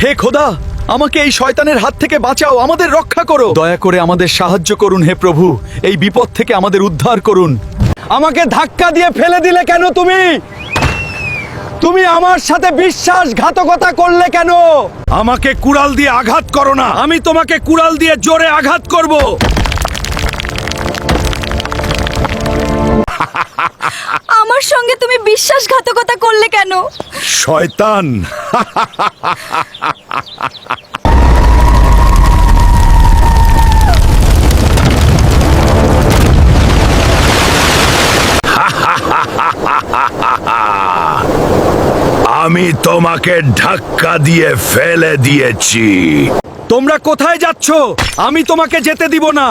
হে খোদা, আমাকে এই শয়তানের হাত থেকে বাঁচাও, আমাদের রক্ষা করো। দয়া করে আমাদের সাহায্য করুন হে প্রভু, এই বিপদ থেকে আমাদের উদ্ধার করুন। আমাকে ধাক্কা দিয়ে ফেলে দিলে কেন তুমি? তুমি আমার সাথে বিশ্বাসঘাতকতা করলে কেন? আমাকে কুড়াল দিয়ে আঘাত করো না, আমি তোমাকে কুড়াল দিয়ে জোরে আঘাত করব। আমার সঙ্গে তুমি বিশ্বাসঘাতকতা করলে কেন? শয়তান! আমি তোমাকে ধাক্কা দিয়ে ফেলে দিয়েছি। তোমরা কোথায় যাচ্ছ? আমি তোমাকে যেতে দিব না।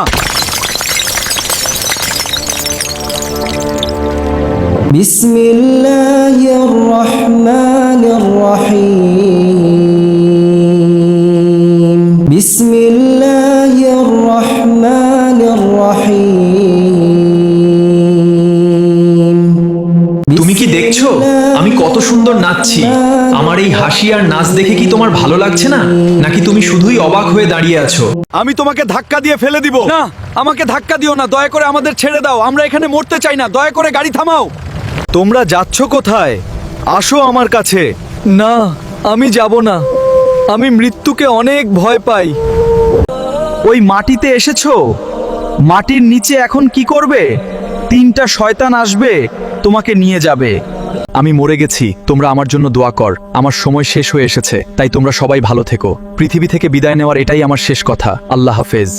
বিসমিল্লাহির রহমানির রহিম। বিসমিল্লাহির রহমানির রহিম। তুমি কি দেখছো আমি কত সুন্দর নাচছি? আমার এই হাসি আর নাচ দেখে কি তোমার ভালো লাগছে না, নাকি তুমি শুধুই অবাক হয়ে দাঁড়িয়ে আছো? আমি তোমাকে ধাক্কা দিয়ে ফেলে দিব না। আমাকে ধাক্কা দিও না, দয়া করে আমাদের ছেড়ে দাও। আমরা এখানে মরতে চাই না, দয়া করে গাড়ি থামাও। তোমরা যাচ্ছ কোথায়? আসো আমার কাছে। না, আমি যাব না। আমি মৃত্যুকে অনেক ভয় পাই। ওই মাটিতে এসেছো, মাটির নিচে এখন কি করবে? 3টা শয়তান আসবে, তোমাকে নিয়ে যাবে। আমি মরে গেছি, তোমরা আমার জন্য দোয়া কর। আমার সময় শেষ হয়ে এসেছে, তাই তোমরা সবাই ভালো থেকো। পৃথিবী থেকে বিদায় নেওয়ার এটাই আমার শেষ কথা। আল্লাহ হাফেজ।